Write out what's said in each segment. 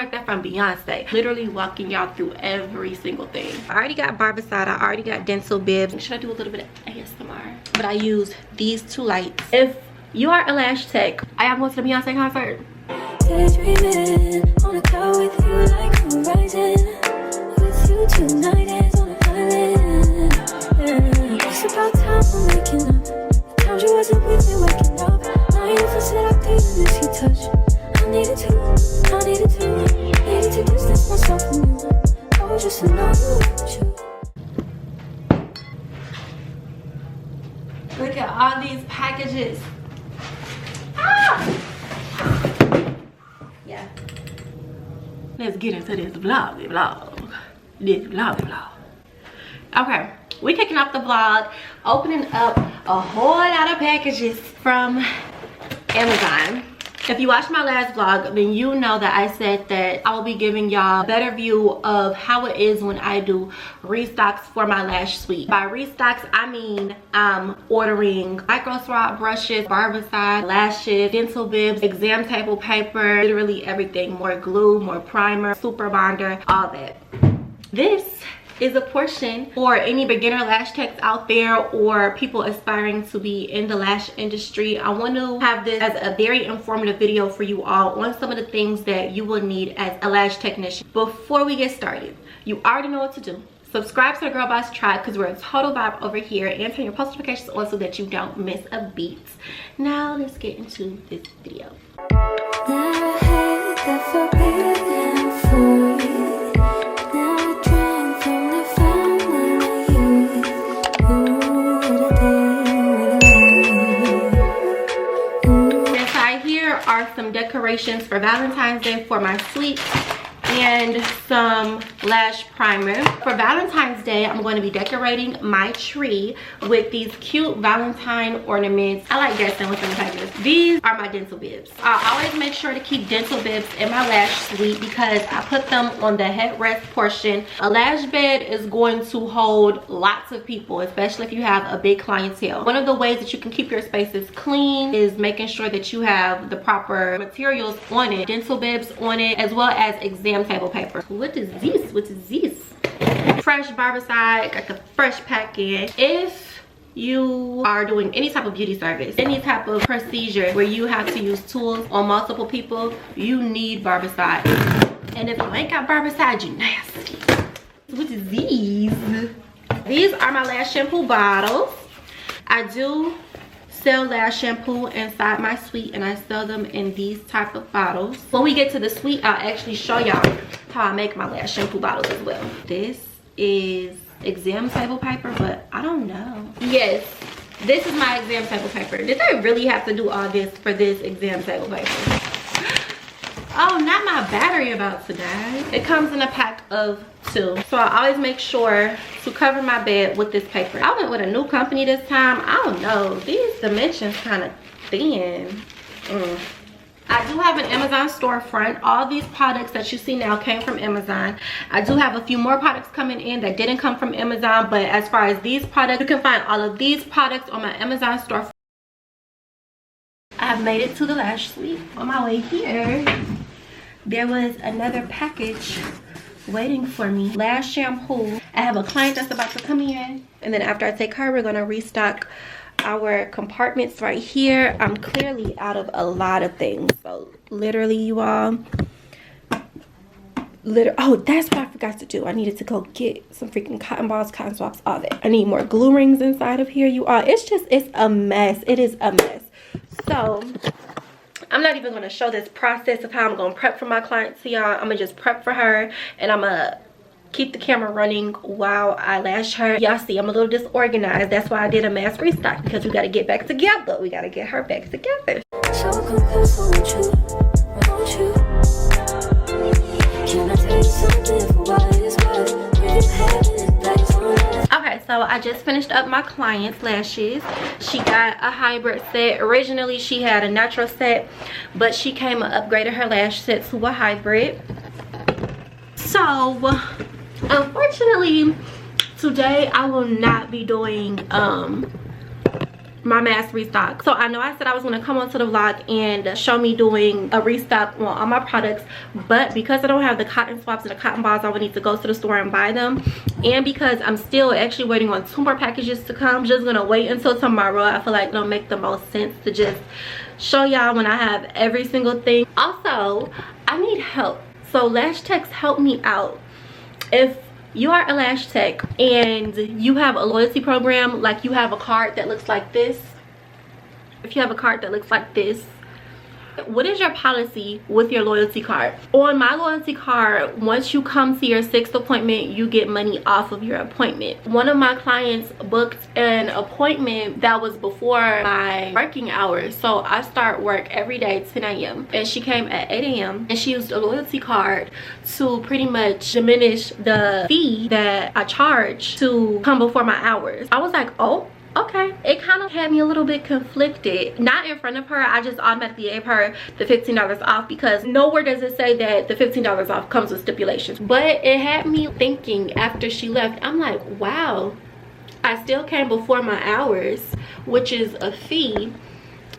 like that from Beyonce. Literally walking y'all through every single thing. I already got barbicide, I already got dental bibs. Should I do a little bit of ASMR? But I use these two lights. If you are a lash tech, I am going to the Beyonce concert. Daydreaming on a cloud with you like horizon. With you tonight is on an island. It's about time we're making up. The times you wasn't with me waking up. Now you said I couldn't miss your touch. I needed to distance myself from you. I was just to know you were true. Look at all these packages. Ah! Yeah. Let's get into this vlog. Okay, we're kicking off the vlog, opening up a whole lot of packages from Amazon. If you watched my last vlog, then you know that I said that I will be giving y'all a better view of how it is when I do restocks for my lash suite. By restocks, I mean I'm ordering micro swab brushes, barbicide, lashes, dental bibs, exam table paper, literally everything. More glue, more primer, super bonder, all that. This is a portion for any beginner lash techs out there or people aspiring to be in the lash industry. I want to have this as a very informative video for you all on some of the things that you will need as a lash technician. Before we get started, you already know what to do. Subscribe to the Girl Boss Tribe because we're a total vibe over here, and turn your post notifications on so that you don't miss a beat. Now let's get into this video. Never had that forbidden fruit. Are some decorations for Valentine's Day for my suite and some lash primer. For Valentine's Day, I'm going to be decorating my tree with these cute Valentine ornaments. I like guessing what's in the package. These are my dental bibs. I always make sure to keep dental bibs in my lash suite because I put them on the headrest portion. A lash bed is going to hold lots of people, especially if you have a big clientele. One of the ways that you can keep your spaces clean is making sure that you have the proper materials on it, dental bibs on it, as well as exam table paper. What is this? What is this? Fresh barbicide, got the fresh pack in. If you are doing any type of beauty service, any type of procedure where you have to use tools on multiple people, you need barbicide. And if you ain't got barbicide, you nasty. What is these? These are my lash shampoo bottles. I do sell lash shampoo inside my suite, and I sell them in these type of bottles. When we get to the suite, I'll actually show y'all how I make my lash shampoo bottles as well. This is exam table paper, but I don't know. Yes, this is my exam table paper. Did I really have to do all this for this exam table paper? Oh, not my battery about to die. It comes in a pack of 2. So I always make sure to cover my bed with this paper. I went with a new company this time. I don't know. These dimensions kind of thin. I do have an Amazon storefront. All these products that you see now came from Amazon. I do have a few more products coming in that didn't come from Amazon, but as far as these products, you can find all of these products on my Amazon storefront. I've made it to the lash suite. On my way here, there was another package waiting for me. Lash shampoo. I have a client that's about to come in, and then after I take her, we're gonna restock our compartments right here. I'm clearly out of a lot of things, so literally, you all, oh, that's what I forgot to do. I needed to go get some freaking cotton balls, cotton swabs, all that. I need more glue rings inside of here, you all. It's a mess. It is a mess. So I'm not even going to show this process of how I'm going to prep for my client to y'all. I'm going to just prep for her, and I'm going to keep the camera running while I lash her. Y'all see, I'm a little disorganized. That's why I did a mass restock, because we got to get back together. We got to get her back together. So confused, won't you? Can I tell you something for what it's worth? Okay, so I just finished up my client's lashes. She got a hybrid set. Originally, she had a natural set, but she came and upgraded her lash set to a hybrid. So, unfortunately, today I will not be doing my mass restock. So I know I said I was going to come onto the vlog and show me doing a restock on all my products, but because I don't have the cotton swabs and the cotton balls, I would need to go to the store and buy them, and because I'm still actually waiting on 2 more packages to come, I'm just gonna wait until tomorrow. I feel like it'll make the most sense to just show y'all when I have every single thing. Also, I need help, so Lash Techs, help me out. If you are a lash tech and you have a loyalty program, like you have a card that looks like this, if you have a card that looks like this, what is your policy with your loyalty card? On my loyalty card, once you come to your 6th appointment, you get money off of your appointment. One of my clients booked an appointment that was before my working hours, so I start work every day 10 a.m. and she came at 8 a.m. and she used a loyalty card to pretty much diminish the fee that I charge to come before my hours. I was like, oh, okay. It kind of had me a little bit conflicted. Not in front of her, I just automatically gave her the $15 off, because nowhere does it say that the $15 off comes with stipulations. But it had me thinking after she left, I'm like, wow, I still came before my hours, which is a fee.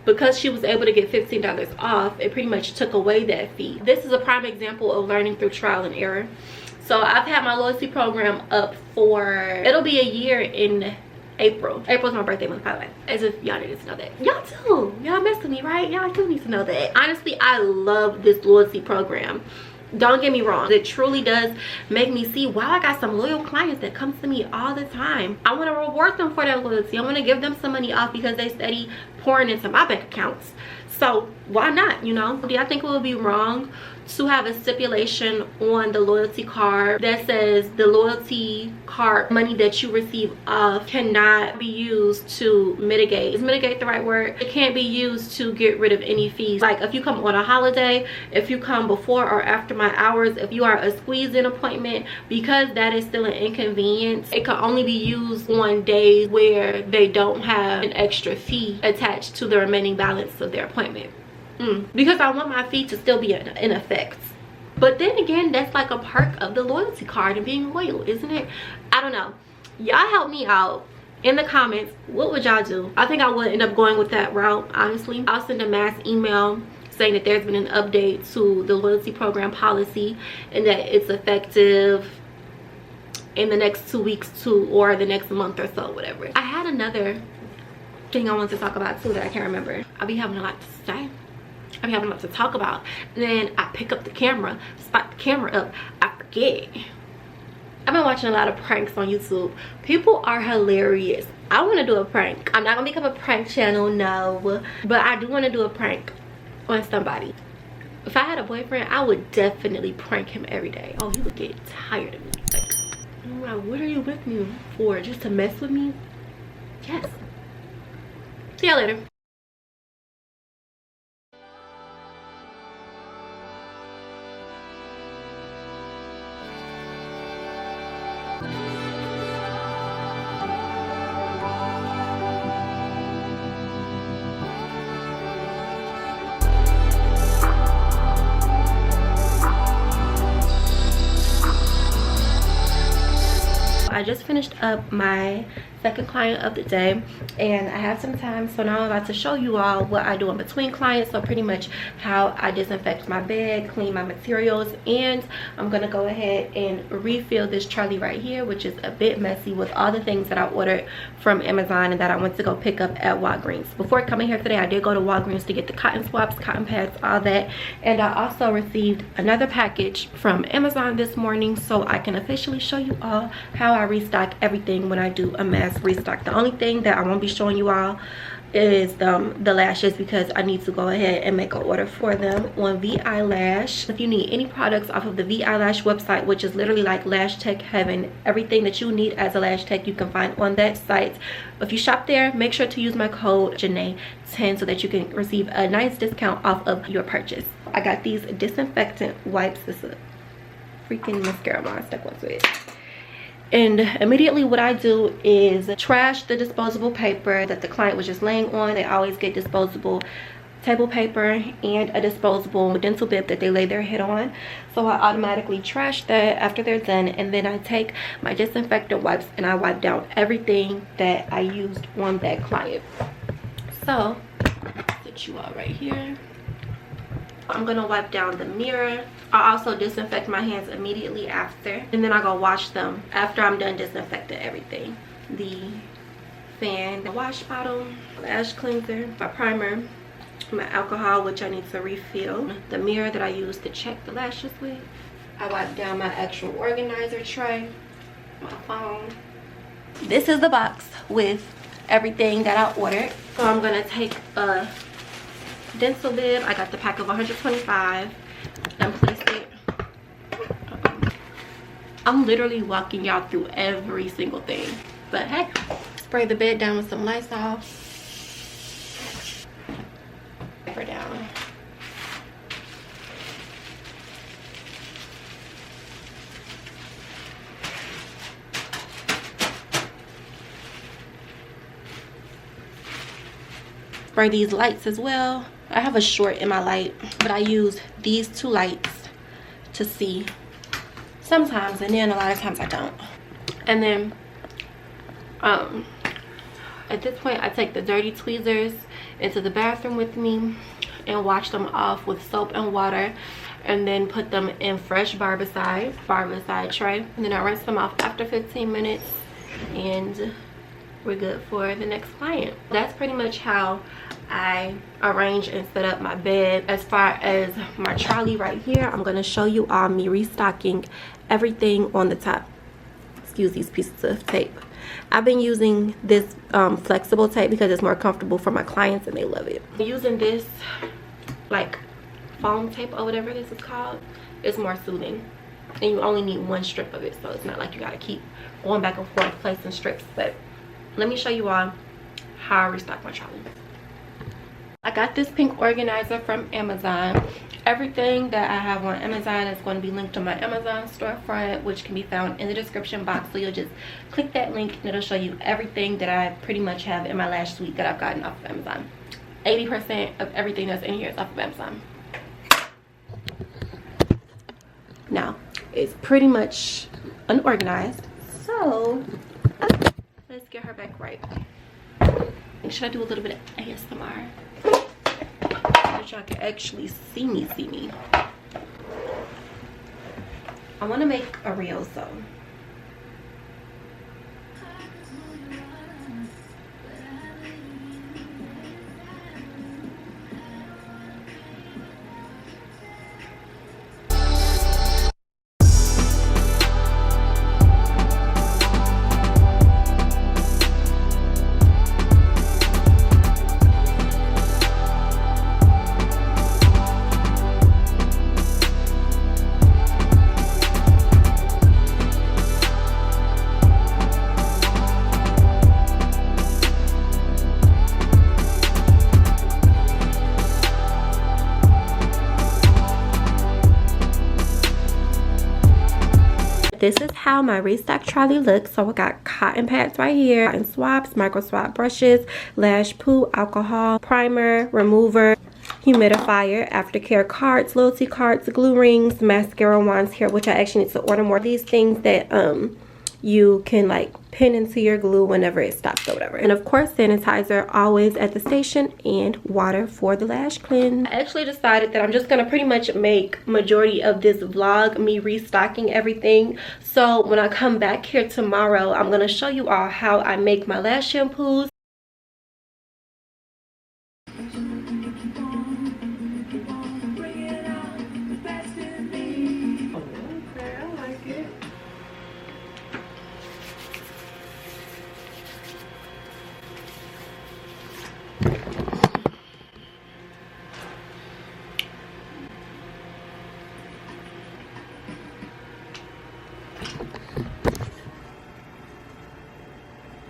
Because she was able to get $15 off, it pretty much took away that fee. This is a prime example of learning through trial and error. So I've had my loyalty program up for, it'll be a year in April. April's my birthday month, by the way, as if y'all didn't know that. Y'all too, y'all mess with me, right? Y'all do need to know that. Honestly, I love this loyalty program. Don't get me wrong, it truly does make me see, wow, I got some loyal clients that come to me all the time. I want to reward them for their loyalty. I want to give them some money off because they steady pouring into my bank accounts. So why not, you know? Do I think it would be wrong to have a stipulation on the loyalty card that says the loyalty card money that you receive off cannot be used to mitigate? Is mitigate the right word? It can't be used to get rid of any fees. Like if you come on a holiday, if you come before or after my hours, if you are a squeeze-in appointment, because that is still an inconvenience, it can only be used on days where they don't have an extra fee attached to the remaining balance of their appointment. Because I want my fee to still be in effect. But then again, that's like a perk of the loyalty card and being loyal, isn't it? I don't know. Y'all help me out in the comments. What would y'all do? I think I would end up going with that route, honestly. I'll send a mass email saying that there's been an update to the loyalty program policy and that it's effective in the next 2 weeks or the next month or so, whatever. I had another thing I wanted to talk about too that I can't remember. I'll be having a lot to say. I be having a lot to talk about, and then I pick up the camera, spot the camera up, I forget. I've been watching a lot of pranks on YouTube. People are hilarious. I want to do a prank. I'm not gonna become a prank channel, no, but I do want to do a prank on somebody. If I had a boyfriend, I would definitely prank him every day. Oh, he would get tired of me. Like, what are you with me for? Just to mess with me? Yes. See y'all later. I just finished up my second client of the day and I have some time, so now I'm about to show you all what I do in between clients. So pretty much how I disinfect my bed, clean my materials, and I'm gonna go ahead and refill this trolley right here, which is a bit messy with all the things that I ordered from Amazon and that I went to go pick up at Walgreens. Before coming here today, I did go to Walgreens to get the cotton swabs, cotton pads, all that, and I also received another package from Amazon this morning, so I can officially show you all how I restock everything when I do a mass restock. The only thing that I won't be showing you all is the lashes, because I need to go ahead and make an order for them on VI Lash. If you need any products off of the VI Lash website, which is literally like Lash Tech Heaven, everything that you need as a lash tech you can find on that site. If you shop there, make sure to use my code Janae10 so that you can receive a nice discount off of your purchase. I got these disinfectant wipes. This is a freaking mascara I stuck onto it. And immediately what I do is trash the disposable paper that the client was just laying on. They always get disposable table paper and a disposable dental bib that they lay their head on. So I automatically trash that after they're done, and then I take my disinfectant wipes and I wipe down everything that I used on that client. So put you all right here. I'm gonna wipe down the mirror. I also disinfect my hands immediately after, and then I go wash them after I'm done disinfecting everything. The fan, the wash bottle, lash cleanser, my primer, my alcohol, which I need to refill, the mirror that I use to check the lashes with. I wipe down my actual organizer tray, my phone. This is the box with everything that I ordered. So I'm gonna take a dental bib. I got the pack of 125 and place it. I'm literally walking y'all through every single thing, but hey, spray the bed down with some Lysol. Wipe her down. Spray these lights as well. I have a short in my light, but I use these two lights to see sometimes, and then a lot of times I don't. And then at this point I take the dirty tweezers into the bathroom with me and wash them off with soap and water, and then put them in fresh barbicide tray, and then I rinse them off after 15 minutes and we're good for the next client. That's pretty much how I arrange and set up my bed. As far as my trolley right here, I'm going to show you all me restocking everything on the top. Excuse these pieces of tape. I've been using this flexible tape because it's more comfortable for my clients and they love it. Using this like foam tape or whatever this is called, it's more soothing, and you only need one strip of it, so it's not like you got to keep going back and forth placing strips. But let me show you all how I restock my trolley. I got this pink organizer from Amazon. Everything that I have on Amazon is going to be linked on my Amazon storefront, which can be found in the description box. So you'll just click that link and it'll show you everything that I pretty much have in my lash suite that I've gotten off of Amazon. 80% of everything that's in here is off of Amazon. Now, it's pretty much unorganized. So let's get her back right. Should I do a little bit of ASMR? So that y'all can actually see me. I want to make a reel, so this is how my restock trolley looks. So I got cotton pads right here, cotton swabs, micro swab brushes, lash poo, alcohol, primer, remover, humidifier, aftercare cards, loyalty cards, glue rings, mascara wands here, which I actually need to order more of these things that you can like pin into your glue whenever it stops or whatever. And of course, sanitizer always at the station, and water for the lash cleanse. I actually decided that I'm just gonna pretty much make majority of this vlog me restocking everything. So when I come back here tomorrow, I'm gonna show you all how I make my lash shampoos.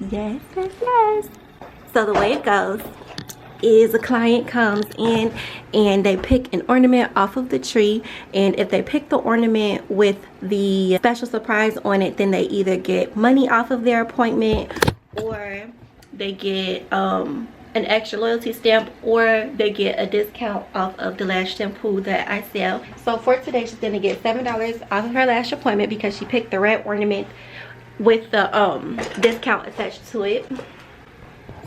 Yes. So the way it goes is a client comes in and they pick an ornament off of the tree, and if they pick the ornament with the special surprise on it, then they either get money off of their appointment, or they get an extra loyalty stamp, or they get a discount off of the lash shampoo that I sell. So for today, she's gonna get $7 off of her lash appointment because she picked the red ornament with the discount attached to it.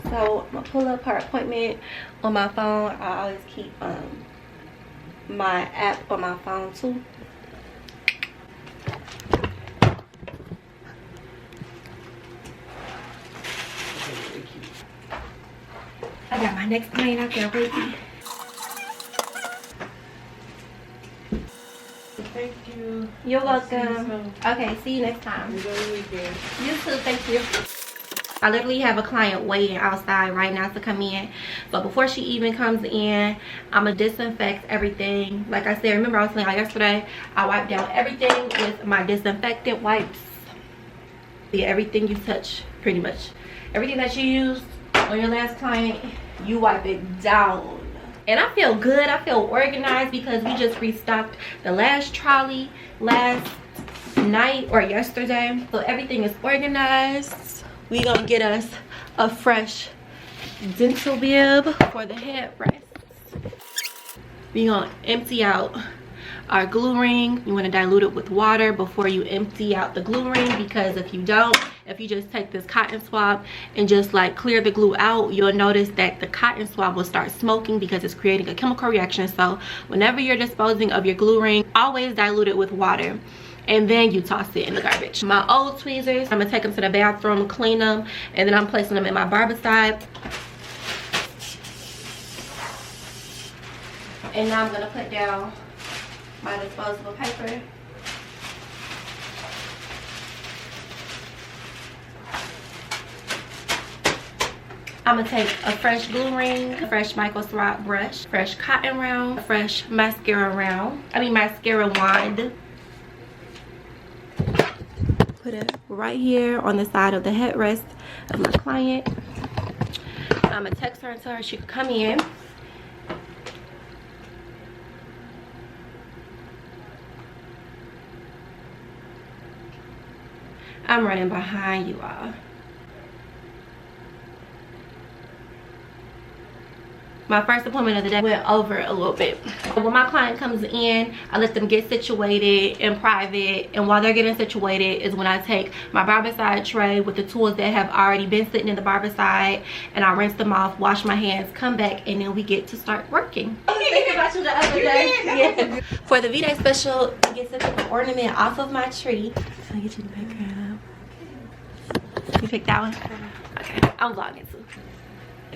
So I'm gonna pull up her appointment on my phone. I always keep my app on my phone too. I got my next client out there waiting. Thank you. You're welcome. Okay, see you next time. Enjoy your weekend. You too, thank you. I literally have a client waiting outside right now to come in. So before she even comes in, I'm gonna disinfect everything. Like I said, remember I was telling y'all yesterday, I wiped down everything with my disinfectant wipes. Yeah, everything you touch, pretty much. Everything that you used on your last client, you wipe it down. And I feel good, I feel organized because we just restocked the Lash trolley last night or yesterday. So everything is organized. We gonna get us a fresh dental bib for the headrest. We gonna empty out our glue ring. You want to dilute it with water before you empty out the glue ring, because if you don't, if you just take this cotton swab and just like clear the glue out, you'll notice that the cotton swab will start smoking because it's creating a chemical reaction. So whenever you're disposing of your glue ring, always dilute it with water and then you toss it in the garbage. My old tweezers, I'm gonna take them to the bathroom, clean them, and then I'm placing them in my barbicide. And now I'm gonna put down my disposable paper. I'm gonna take a fresh glue ring, a fresh micro swab brush, fresh cotton round, a fresh mascara wand. Put it right here on the side of the headrest of my client. I'm gonna text her and tell her she can come in. I'm running behind you all. My first appointment of the day went over a little bit. When my client comes in, I let them get situated in private, and while they're getting situated is when I take my barbicide tray with the tools that have already been sitting in the barbicide, and I rinse them off, wash my hands, come back, and then we get to start working. I was thinking about you the other day. Yeah. For the V-Day special, I get to take an ornament off of my tree. Can I get you the background? You picked that one? Okay, I'm vlogging too.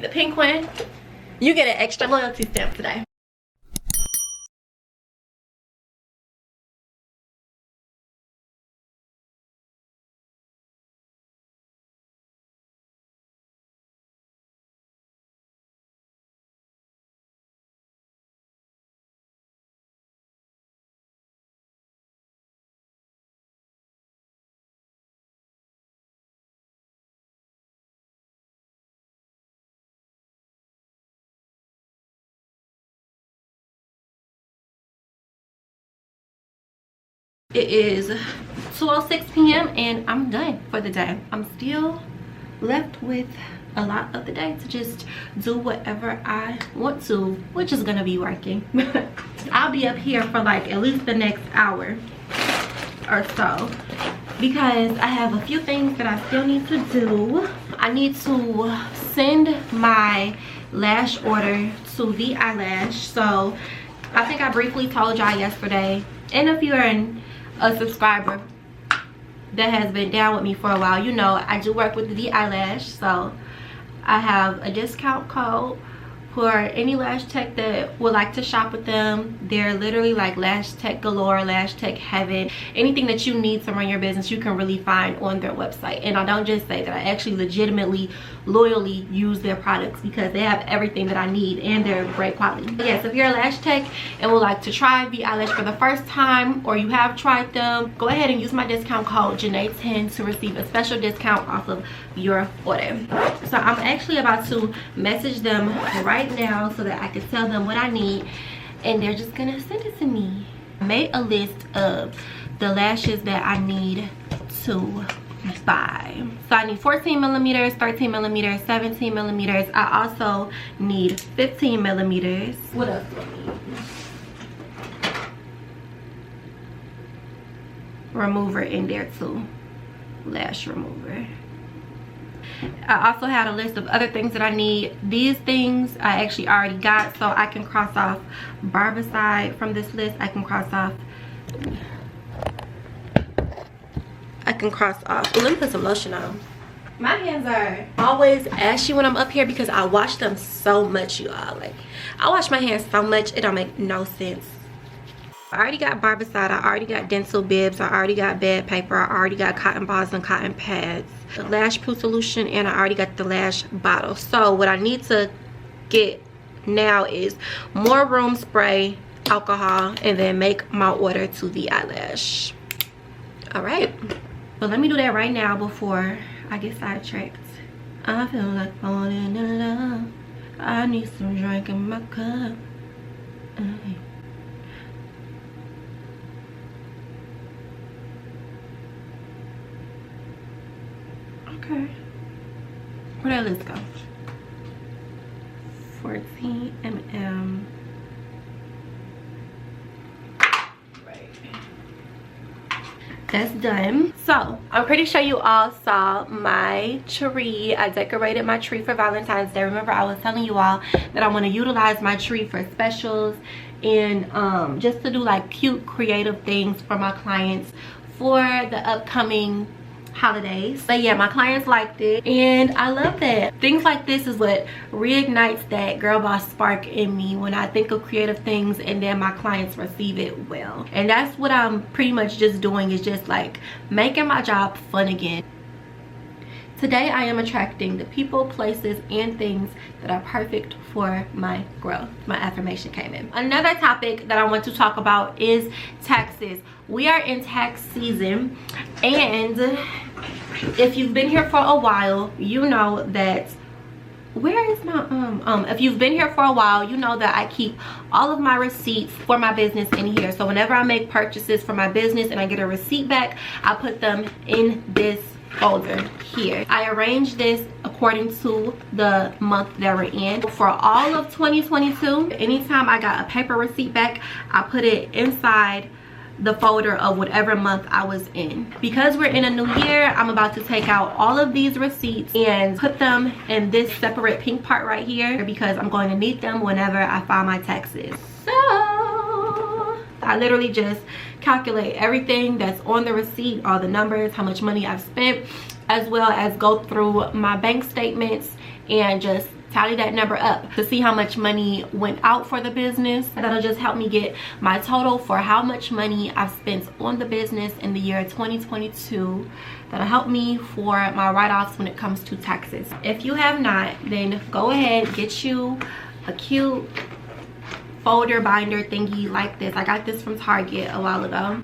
The pink one. You get an extra loyalty stamp today. It is 2:06 p.m. and I'm done for the day. I'm still left with a lot of the day to just do whatever I want to, which is gonna be working. I'll be up here for like at least the next hour or so because I have a few things that I still need to do. I need to send my lash order to VI Lash. So I think I briefly told y'all yesterday, and if you're a subscriber that has been down with me for a while, you know I do work with the VI Lash. So I have a discount code for any lash tech that would like to shop with them. They're literally like lash tech galore, lash tech heaven. Anything that you need to run your business, you can really find on their website. And I don't just say that, I actually legitimately loyally use their products because they have everything that I need and they're great quality. But yes, if you're a lash tech and would like to try VI Lash for the first time, or you have tried them, go ahead and use my discount code Janae10 to receive a special discount off of your order. So I'm actually about to message them right now so that I can tell them what I need, and they're just gonna send it to me. I made a list of the lashes that I need to buy. So I need 14 millimeters, 13 millimeters, 17 millimeters. I also need 15 millimeters. What else do I need? Remover in there too. Lash remover. I also had a list of other things that I need. These things I actually already got, so I can cross off barbicide from this list. I can cross off. Ooh, let me put some lotion on. My hands are always ashy when I'm up here because I wash them so much, you all. Like, I wash my hands so much, it don't make no sense. I already got barbicide, I already got dental bibs, I already got bed paper, I already got cotton balls and cotton pads, the lash proof solution, and I already got the lash bottle. So what I need to get now is more room spray, alcohol, and then make my order to the eyelash. All right, but let me do that right now before I get sidetracked. I feel like falling in love. I need some drink in my cup. Okay, where that list go? 14 mm. Right. That's done. So I'm pretty sure you all saw my tree. I decorated my tree for Valentine's Day. Remember, I was telling you all that I want to utilize my tree for specials and just to do like cute creative things for my clients for the upcoming holidays. But yeah, my clients liked it and I love that. Things like this is what reignites that girl boss spark in me when I think of creative things and then my clients receive it well. And that's what I'm pretty much just doing, is just like making my job fun again. Today I am attracting the people, places, and things that are perfect for my growth. My affirmation came in. Another topic that I want to talk about is taxes. We are in tax season, and if you've been here for a while, you know that if you've been here for a while, you know that I keep all of my receipts for my business in here. So whenever I make purchases for my business and I get a receipt back, I put them in this folder here. I arranged this according to the month that we're in. For all of 2022, anytime I got a paper receipt back, I put it inside the folder of whatever month I was in. Because we're in a new year, I'm about to take out all of these receipts and put them in this separate pink part right here because I'm going to need them whenever I file my taxes. So I literally just calculate everything that's on the receipt, all the numbers, how much money I've spent, as well as go through my bank statements and just tally that number up to see how much money went out for the business. That'll just help me get my total for how much money I've spent on the business in the year 2022. That'll help me for my write-offs when it comes to taxes. If you have not, then go ahead, get you a cute folder binder thingy like this. I got this from Target a while ago,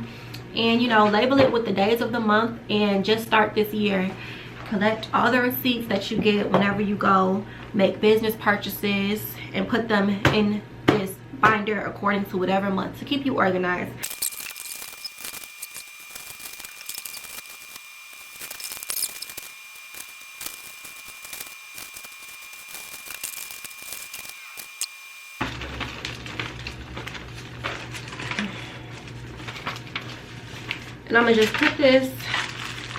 and you know, label it with the days of the month and just start this year. Collect all the receipts that you get whenever you go make business purchases and put them in this binder according to whatever month to keep you organized. And I'm gonna just put this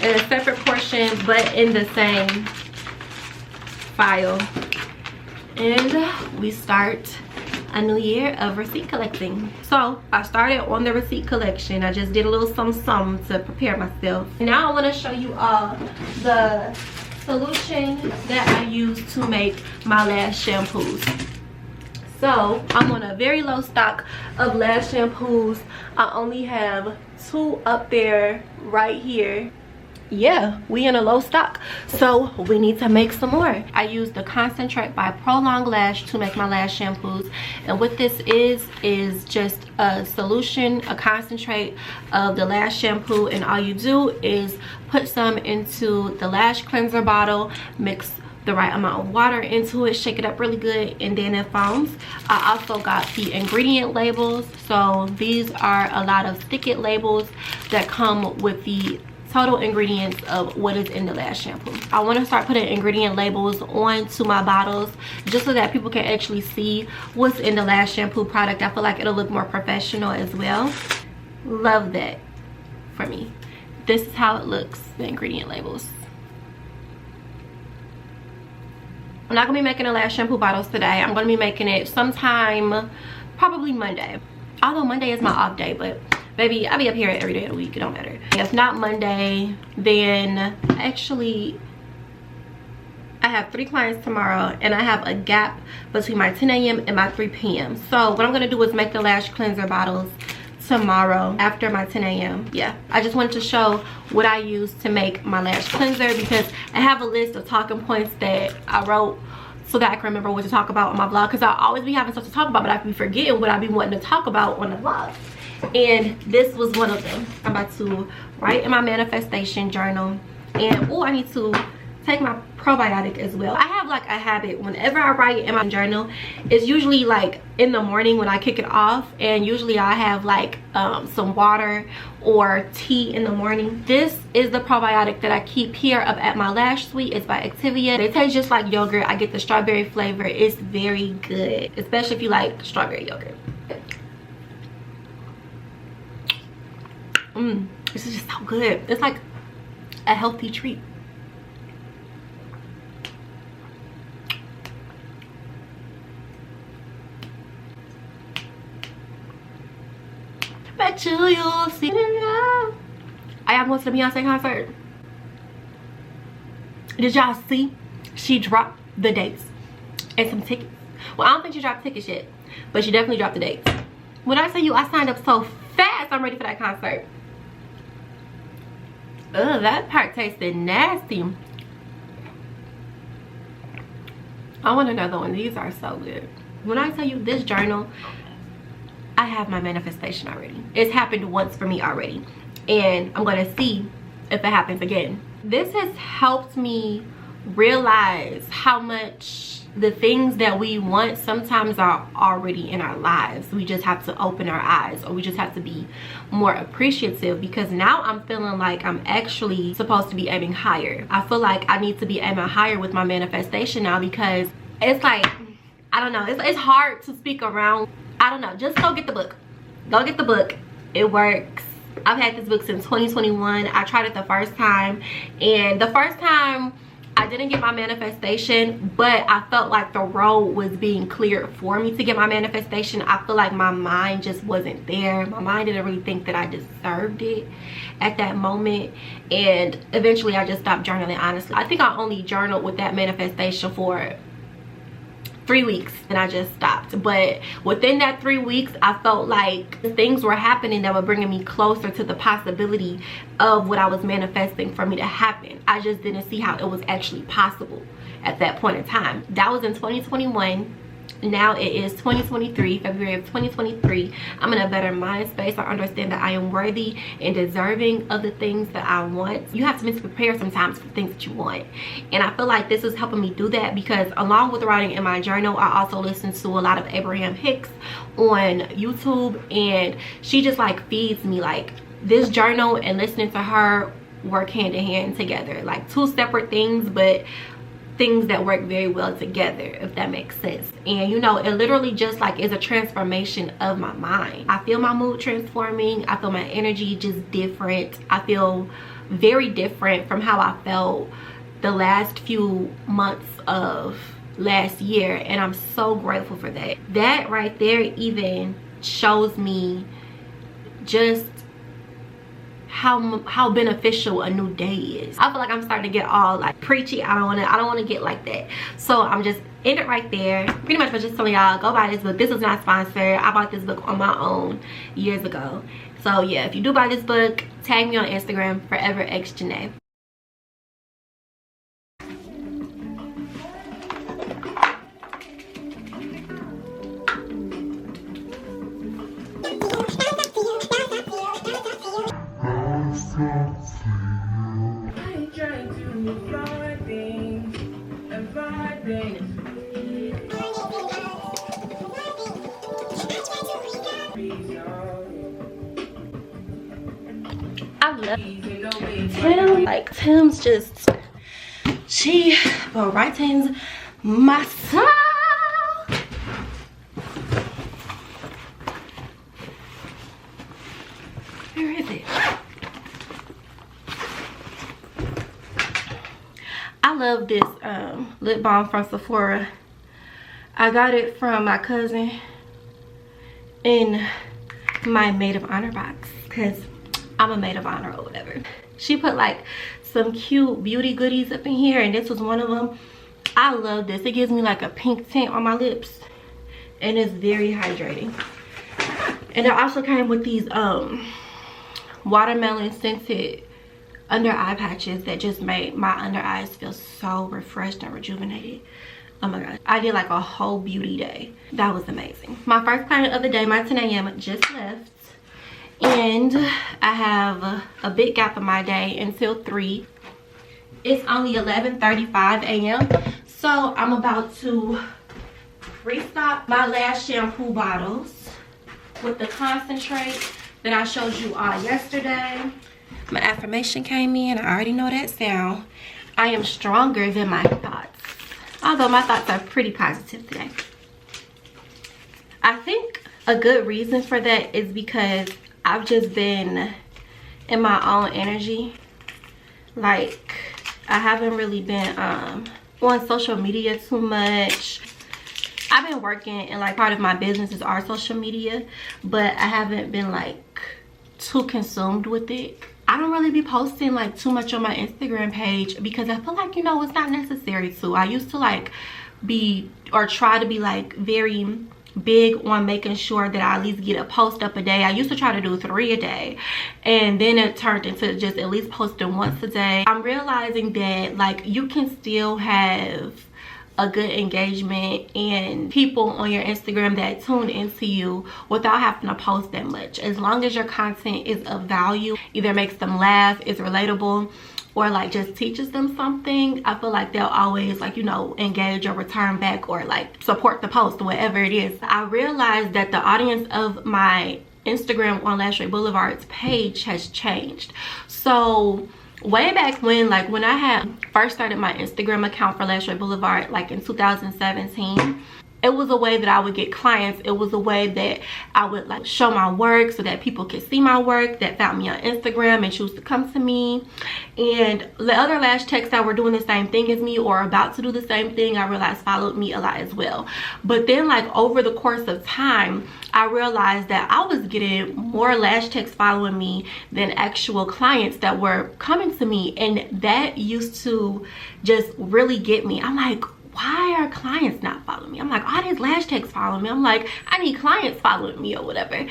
in a separate portion but in the same file, and we start a new year of receipt collecting. So I started on the receipt collection. I just did a little something to prepare myself. Now I want to show you all the solution that I use to make my lash shampoos. So I'm on a very low stock of lash shampoos. I only have 2 up there right here. Yeah, we in a low stock, so we need to make some more. I use the Concentrate by Prolong Lash to make my lash shampoos, and what this is just a solution, a concentrate of the lash shampoo, and all you do is put some into the lash cleanser bottle, mix the right amount of water into it, shake it up really good, and then it foams. I also got the ingredient labels. So these are a lot of stick-it labels that come with the total ingredients of what is in the lash shampoo. I want to start putting ingredient labels onto my bottles just so that people can actually see what's in the lash shampoo product. I feel like it'll look more professional as well. Love that for me. This is how it looks, the ingredient labels. I'm not gonna be making the lash shampoo bottles today. I'm gonna be making it sometime, probably Monday. Although Monday is my off day, but baby, I'll be up here every day of the week. It don't matter. If not Monday, then actually I have 3 clients tomorrow, and I have a gap between my 10 a.m. and my 3 p.m. So what I'm gonna do is make the lash cleanser bottles tomorrow after my 10 a.m. Yeah, I just wanted to show what I use to make my lash cleanser, because I have a list of talking points that I wrote so that I can remember what to talk about on my vlog, because I'll always be having stuff to talk about, but I be forgetting what I be wanting to talk about on the vlog. And this was one of them. I'm about to write in my manifestation journal, and oh, I need to take my probiotic as well. I have like a habit whenever I write in my journal, it's usually like in the morning when I kick it off, and usually I have like some water or tea in the morning. This is the probiotic that I keep here up at my Lash Suite. It's by Activia. It tastes just like yogurt. I get the strawberry flavor. It's very good, especially if you like strawberry yogurt. This is just so good. It's like a healthy treat. Bet you'll see. I am going to the Beyonce concert. Did y'all see? She dropped the dates and some tickets. Well, I don't think she dropped tickets yet, but she definitely dropped the dates. When I tell you I signed up so fast, I'm ready for that concert. Ugh, that part tasted nasty. I want another one. These are so good. When I tell you this journal, I have my manifestation already. It's happened once for me already, and I'm gonna see if it happens again. This has helped me realize how much the things that we want sometimes are already in our lives. We just have to open our eyes, or we just have to be more appreciative, because now I'm feeling like I'm actually supposed to be aiming higher. I feel like I need to be aiming higher with my manifestation now, because it's like, I don't know, it's hard to speak around. I don't know, just go get the book. Go get the book. It works. I've had this book since 2021. I tried it the first time, and the first time I didn't get my manifestation, but I felt like the road was being cleared for me to get my manifestation. I feel like my mind just wasn't there. My mind didn't really think that I deserved it at that moment, and eventually I just stopped journaling, honestly. I think I only journaled with that manifestation for 3 weeks, and I just stopped. But within that 3 weeks, I felt like things were happening that were bringing me closer to the possibility of what I was manifesting for me to happen. I just didn't see how it was actually possible at that point in time. That was in 2021. Now it is 2023, February of 2023. I'm in a better mind space. I understand that I am worthy and deserving of the things that I want. You have to mentally prepare sometimes for things that you want, and I feel like this is helping me do that, because along with writing in my journal, I also listen to a lot of Abraham Hicks on YouTube, and she just like feeds me. Like, this journal and listening to her work hand in hand together, like 2 separate things, but things that work very well together, if that makes sense. And you know, it literally just like is a transformation of my mind. I feel my mood transforming. I feel my energy just different. I feel very different from how I felt the last few months of last year, and I'm so grateful for that. That right there even shows me just how beneficial a new day is. I feel like I'm starting to get all like preachy. I don't want to get like that. So I'm just end it right there. Pretty much, but just telling y'all, go buy this book. This is not sponsored. I bought this book on my own years ago. So yeah, if you do buy this book, tag me on Instagram, foreverxjanae. I love Tim. Like, Tim's just, she brightens my soul. Where is it? I love this lip balm from Sephora. I got it from my cousin in my maid of honor box because I'm a maid of honor or whatever. She put like some cute beauty goodies up in here, and this was one of them. I love this. It gives me like a pink tint on my lips, and it's very hydrating. And it also came with these watermelon scented under eye patches that just made my under eyes feel so refreshed and rejuvenated. Oh my god, I did like a whole beauty day. That was amazing. My first client of the day, my 10 a.m. just left, and I have a big gap in my day until 3. It's only 11:35 a.m. so I'm about to restock my Lash shampoo bottles with the concentrate that I showed you all yesterday. My affirmation came in. I already know that sound. I am stronger than my thoughts, although my thoughts are pretty positive today. I think a good reason for that is because I've just been in my own energy. Like, I haven't really been on social media too much. I've been working, and like part of my business is our social media, but I haven't been like too consumed with it. I don't really be posting like too much on my Instagram page because I feel like, you know, it's not necessary to. I used to like be, or try to be like very big on making sure that I at least get a post up a day. I used to try to do 3 a day, and then it turned into just at least posting once a day. I'm realizing that like you can still have a good engagement and people on your Instagram that tune into you without having to post that much, as long as your content is of value, either makes them laugh, is relatable, or like just teaches them something. I feel like they'll always, like, you know, engage or return back or like support the post, whatever it is. I realized that the audience of my Instagram on Lash Boulevard's page has changed. So way back when, like when I had first started my Instagram account for Lash Boulevard, like in 2017, it was a way that I would get clients. It was a way that I would like show my work so that people could see my work that found me on Instagram and choose to come to me. And the other lash techs that were doing the same thing as me or about to do the same thing, I realized followed me a lot as well. But then like over the course of time, I realized that I was getting more lash techs following me than actual clients that were coming to me, and that used to just really get me. I'm like, why are clients not following me? I'm like, all these lash techs follow me. I'm like, I need clients following me or whatever.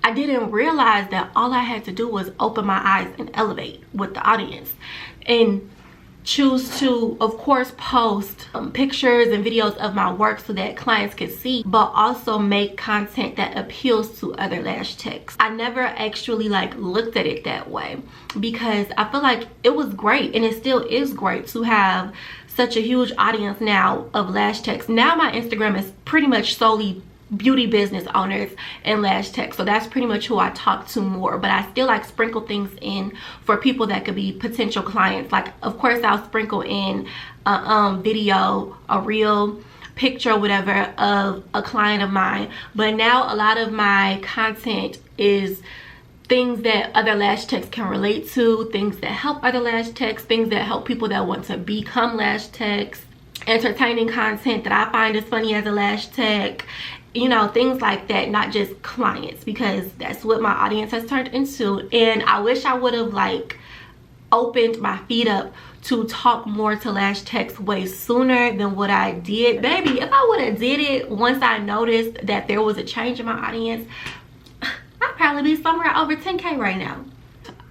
I didn't realize that all I had to do was open my eyes and elevate with the audience, and choose to, of course, post pictures and videos of my work so that clients can see, but also make content that appeals to other lash techs. I never actually like looked at it that way because I feel like it was great, and it still is great to have such a huge audience now of lash techs. Now my Instagram is pretty much solely beauty business owners and lash techs, so that's pretty much who I talk to more. But I still like sprinkle things in for people that could be potential clients. Like, of course, I'll sprinkle in a video, a reel, picture, whatever, of a client of mine. But now a lot of my content is things that other lash techs can relate to, things that help other lash techs, things that help people that want to become lash techs, entertaining content that I find is funny as a lash tech, you know, things like that, not just clients, because that's what my audience has turned into. And I wish I would have like opened my feed up to talk more to lash techs way sooner than what I did. Baby, if I would have did it once I noticed that there was a change in my audience, I'd probably be somewhere over 10K right now.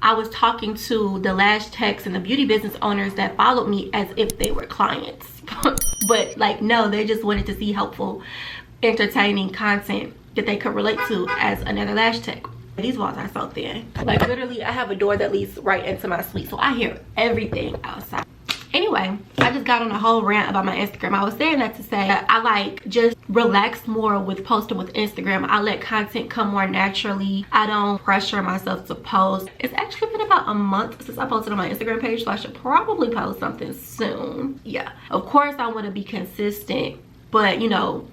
I was talking to the lash techs and the beauty business owners that followed me as if they were clients. But like, no, they just wanted to see helpful, entertaining content that they could relate to as another lash tech. These walls are so thin. Like literally, I have a door that leads right into my suite, so I hear everything outside. Anyway, I just got on a whole rant about my Instagram. I was saying that to say that I like just relax more with posting with Instagram. I let content come more naturally. I don't pressure myself to post. It's actually been about a month since I posted on my Instagram page, so I should probably post something soon. Yeah, of course I want to be consistent, but you know,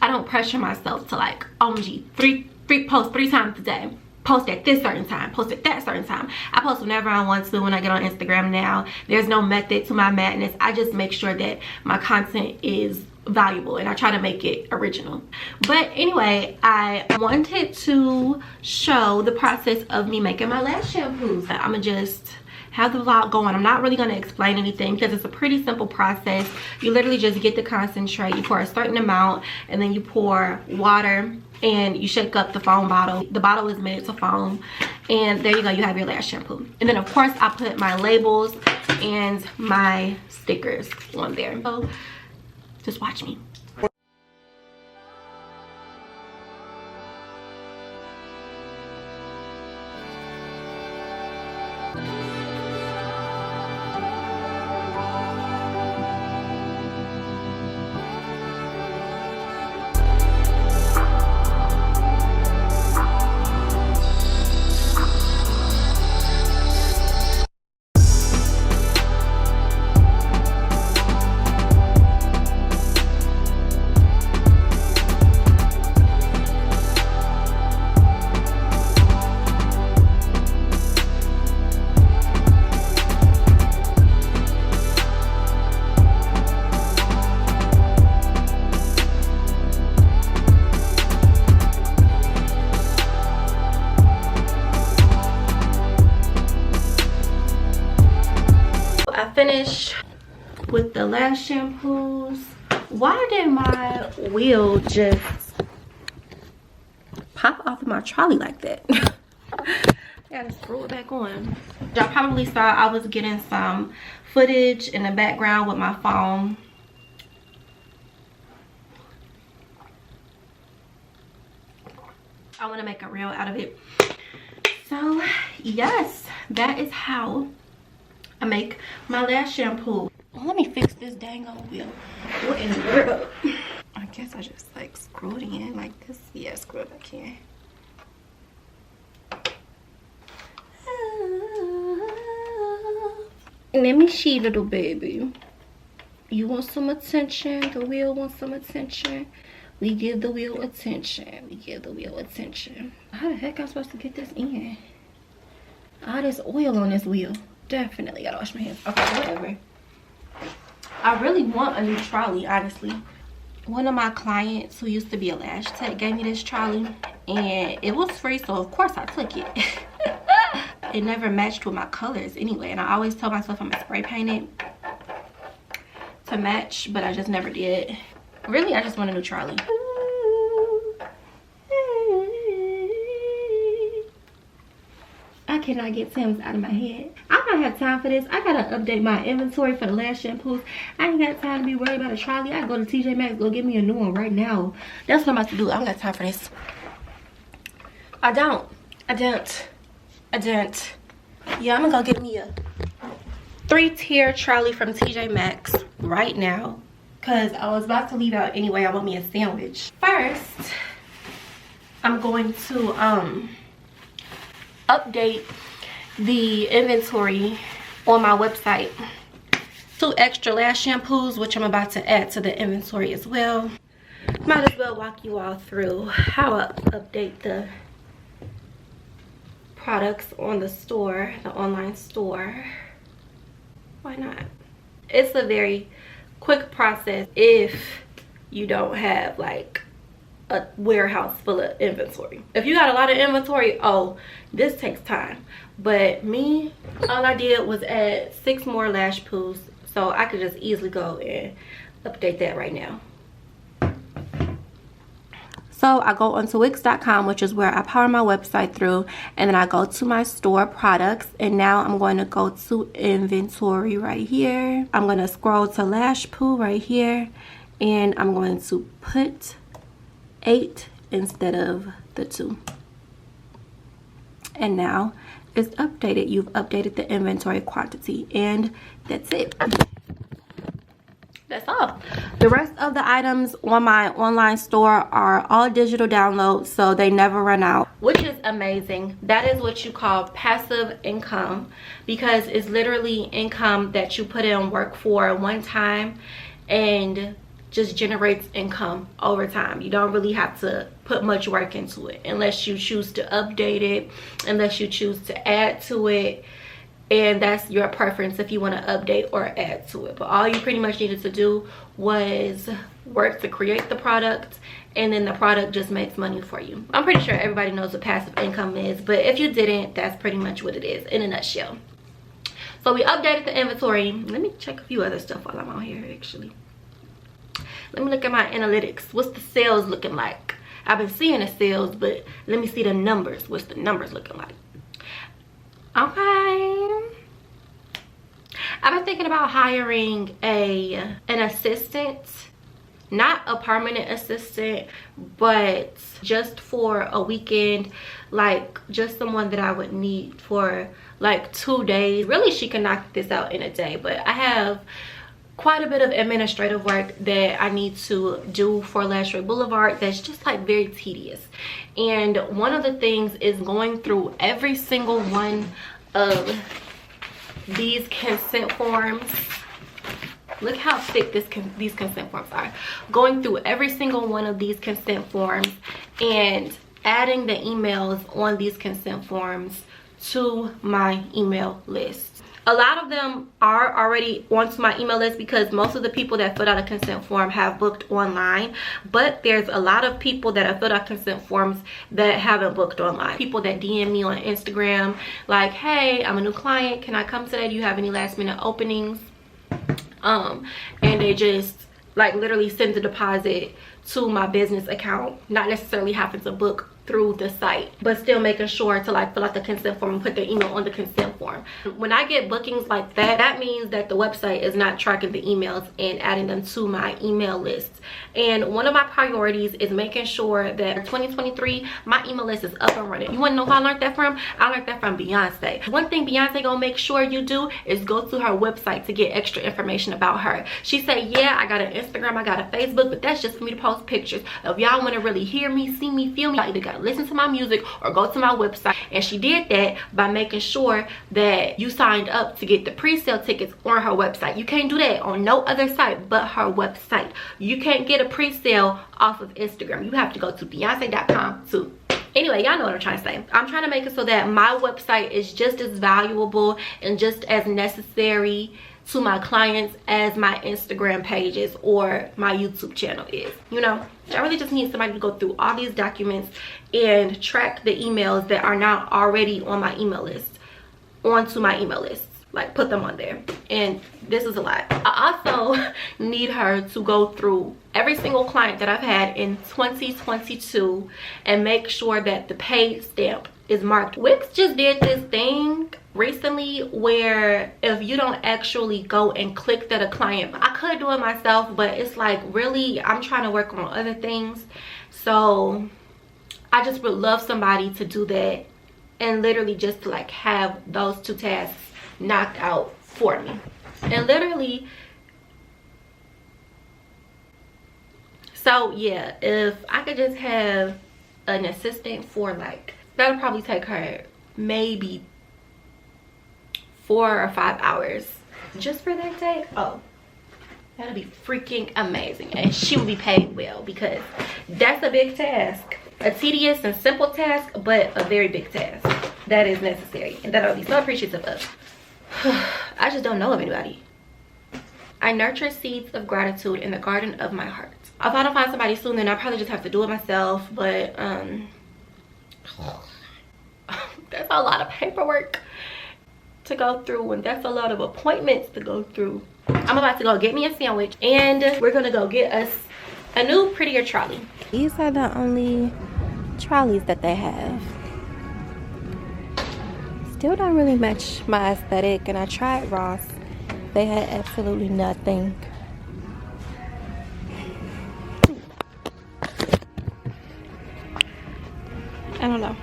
I don't pressure myself to like, OMG, three posts 3 times a day. post at this certain time, post at that certain time. I post whenever I want to when I get on Instagram now. There's no method to my madness. I just make sure that my content is valuable and I try to make it original. But anyway, I wanted to show the process of me making my lash shampoos. I'm gonna just have the vlog going. I'm not really going to explain anything because it's a pretty simple process. You literally just get the concentrate, you pour a certain amount, and then you pour water and you shake up the foam bottle. The bottle is made to foam, and there you go, you have your lash shampoo. And then of course I put my labels and my stickers on there. So just watch me. Finished with the lash shampoos. Why did my wheel just pop off of my trolley like that? I gotta screw it back on. Y'all probably saw I was getting some footage in the background with my phone. I want to make a reel out of it. So yes, that is how I make my lash shampoo. Let me fix this dang old wheel. What in the world? I guess I just like screw it in like this. Yeah, screw it back in. Let me see, little baby. You want some attention? The wheel wants some attention. We give the wheel attention. We give the wheel attention. How the heck am I supposed to get this in? Ah, there's oil on this wheel. Definitely gotta wash my hands. Okay, whatever. I really want a new trolley, honestly. One of my clients who used to be a lash tech gave me this trolley, and it was free, so of course I took it. It never matched with my colors anyway, and I always tell myself I'm gonna spray paint it to match, but I just never did. Really, I just want a new trolley. I cannot get Tim's out of my head. I don't have time for this. I gotta update my inventory for the lash shampoos. I ain't got time to be worried about a trolley. I go to TJ Maxx, go get me a new one right now. That's what I'm about to do. I don't got time for this. I don't. Yeah, I'm gonna go get me a 3-tier trolley from TJ Maxx right now, because I was about to leave out anyway. I want me a sandwich. First, I'm going to update the inventory on my website. 2 extra lash shampoos, which I'm about to add to the inventory as well. Might as well walk you all through how I update the products on the store, the online store. Why not? It's a very quick process if you don't have like a warehouse full of inventory. If you got a lot of inventory, oh, this takes time. But me, all I did was add 6 more lash poos, so I could just easily go and update that right now. So I go onto Wix.com, which is where I power my website through, and then I go to my store products, and now I'm going to go to inventory right here. I'm going to scroll to lash poo right here, and I'm going to put 8 instead of the 2. And now it's updated. You've updated the inventory quantity, and that's it. That's all. The rest of the items on my online store are all digital downloads, so they never run out, which is amazing. That is what you call passive income, because it's literally income that you put in work for one time and just generates income over time. You don't really have to put much work into it unless you choose to update it, unless you choose to add to it, and that's your preference if you want to update or add to it. But all you pretty much needed to do was work to create the product, and then the product just makes money for you. I'm pretty sure everybody knows what passive income is, but if you didn't, that's pretty much what it is in a nutshell. So we updated the inventory. Let me check a few other stuff while I'm out here. Actually, let me look at my analytics. What's the sales looking like? I've been seeing the sales, but let me see the numbers. What's the numbers looking like? Okay, I've been thinking about hiring an assistant, not a permanent assistant, but just for a weekend, like just someone that I would need for like 2 days. Really, she can knock this out in a day, but I have quite a bit of administrative work that I need to do for Lash Boulevard that's just like very tedious. And one of the things is going through every single one of these consent forms. Look how thick these consent forms are. Going through every single one of these consent forms and adding the emails on these consent forms to my email list. A lot of them are already onto my email list because most of the people that filled out a consent form have booked online, but there's a lot of people that have filled out consent forms that haven't booked online. People that DM me on Instagram like, hey, I'm a new client, can I come today? Do you have any last minute openings? And they just like literally send the deposit to my business account, not necessarily having to book through the site, but still making sure to like fill out the consent form and put their email on the consent form. When I get bookings like that, that means that the website is not tracking the emails and adding them to my email list. And one of my priorities is making sure that 2023 my email list is up and running. You want to know who I learned that from? I learned that from Beyonce. One thing Beyonce gonna make sure you do is go to her website to get extra information about her. She said, yeah, I got an Instagram, I got a Facebook, but that's just for me to post pictures. If y'all want to really hear me, see me, feel me, y'all either gotta listen to my music or go to my website. And she did that by making sure that you signed up to get the pre-sale tickets on her website. You can't do that on no other site but her website. You can't get a pre-sale off of Instagram. You have to go to Beyonce.com too. Anyway, y'all know what I'm trying to say. I'm trying to make it so that my website is just as valuable and just as necessary to my clients as my Instagram pages or my YouTube channel is. You know, I really just need somebody to go through all these documents and track the emails that are not already on my email list onto my email list, like put them on there. And this is a lot. I also need her to go through every single client that I've had in 2022 and make sure that the paid stamp is marked. Wix just did this thing recently where if you don't actually go and click that a client, I could do it myself, but it's like really I'm trying to work on other things, so I just would love somebody to do that and literally just to like have those two tasks knocked out for me. And literally, so yeah, if I could just have an assistant for like, that'll probably take her maybe 4 or 5 hours just for that day. Oh, that'll be freaking amazing, and she will be paid well because that's a big task, a tedious and simple task, but a very big task that is necessary and that I'll be so appreciative of. I just don't know of anybody. I nurture seeds of gratitude in the garden of my heart. If I don't find somebody soon, then I'll probably just have to do it myself, but that's a lot of paperwork to go through, and that's a lot of appointments to go through. I'm about to go get me a sandwich, and we're gonna go get us a new prettier trolley. These are the only trolleys that they have. Still don't really match my aesthetic, and I tried Ross. They had absolutely nothing. I don't know.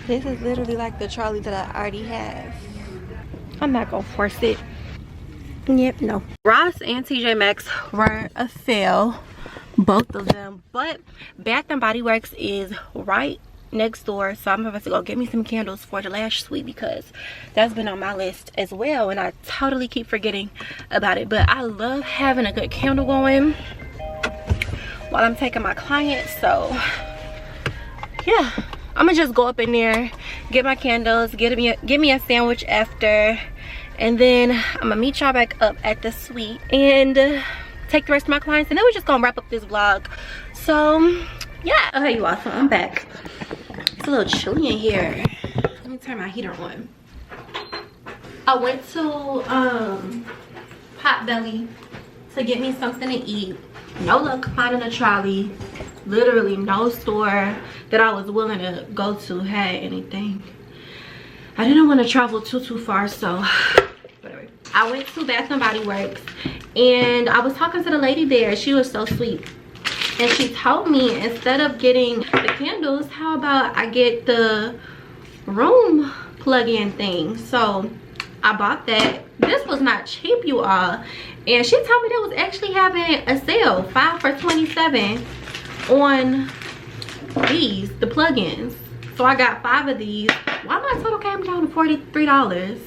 This is literally like the trolley that I already have. I'm not gonna force it. Yep, no. Ross and TJ Maxx were a fail, both of them, but Bath and Body Works is right next door, so I'm about to go get me some candles for the Lash suite because that's been on my list as well, and I totally keep forgetting about it. But I love having a good candle going while I'm taking my client. So yeah, I'm gonna just go up in there, get my candles, get me a sandwich after, and then I'm gonna meet y'all back up at the suite and take the rest of my clients, and then we're just gonna wrap up this vlog. So yeah, okay you all, so I'm back. It's a little chilly in here. Let me turn my heater on. I went to Potbelly to get me something to eat. No luck finding a trolley. Literally no store that I was willing to go to had anything. I didn't want to travel too far, so whatever. I went to Bath and Body Works and I was talking to the lady there. She was so sweet, and she told me instead of getting the candles, how about I get the room plug-in thing. So I bought that. This was not cheap, you all, and she told me they was actually having a sale, 5 for $27 on these, the plug-ins. So I got 5 of these. Why my total came down to $43?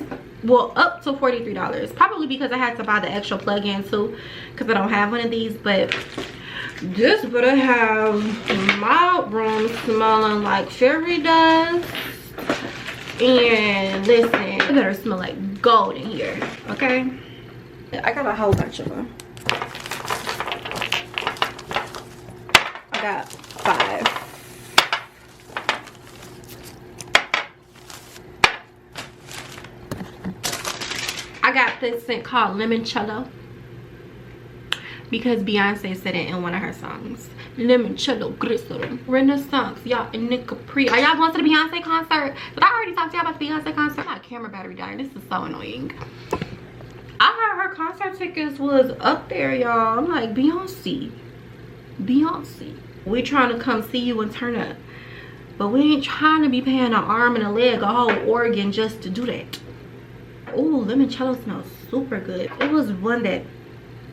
Well, up to $43, probably because I had to buy the extra plug-in too, because I don't have one of these. But this better have my room smelling like fairy dust. And listen, it better smell like gold in here, okay? I got a whole bunch of them. I got 5. I got this scent called Limoncello because Beyonce said it in one of her songs. Limoncello glycerin Renaissance, y'all, in the Capri. Are y'all going to the Beyonce concert? Did I already talk to y'all about the Beyonce concert? My camera battery dying. This is so annoying. I heard her concert tickets was up there, y'all. I'm like, Beyonce. We trying to come see you and turn up, but we ain't trying to be paying an arm and a leg, a whole organ just to do that. Oh, limoncello smells super good. It was one that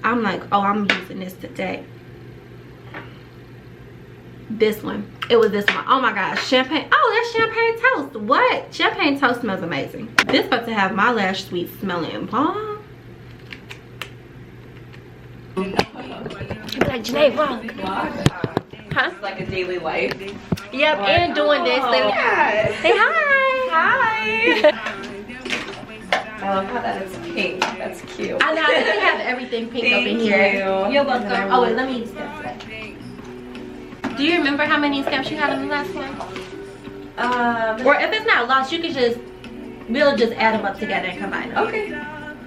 I'm like, oh, I'm using this today. This one, it was this one. Oh my gosh, champagne. Oh, that's champagne toast. What? Champagne toast smells amazing. This about to have my Lash suite smelling bomb. Like Janae vlog. Huh? It's like a daily life. Yep, and doing this. Yes. Say hi. Hi. I love how that is pink. That's cute. I know, I think they have everything pink up in here. You're welcome. Oh wait, let me use that. Do you remember how many stamps you had on the last one? Or if it's not lost, you can just, we'll just add them up together and combine them. Okay.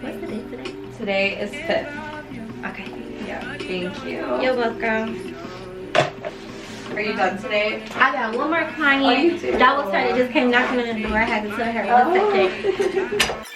What's the date today? Today is 5th. Okay. Yeah. Thank you. You're welcome. Are you done today? I got one more client. Oh, you do? That was her that just came knocking on the door. I had to tell her one second.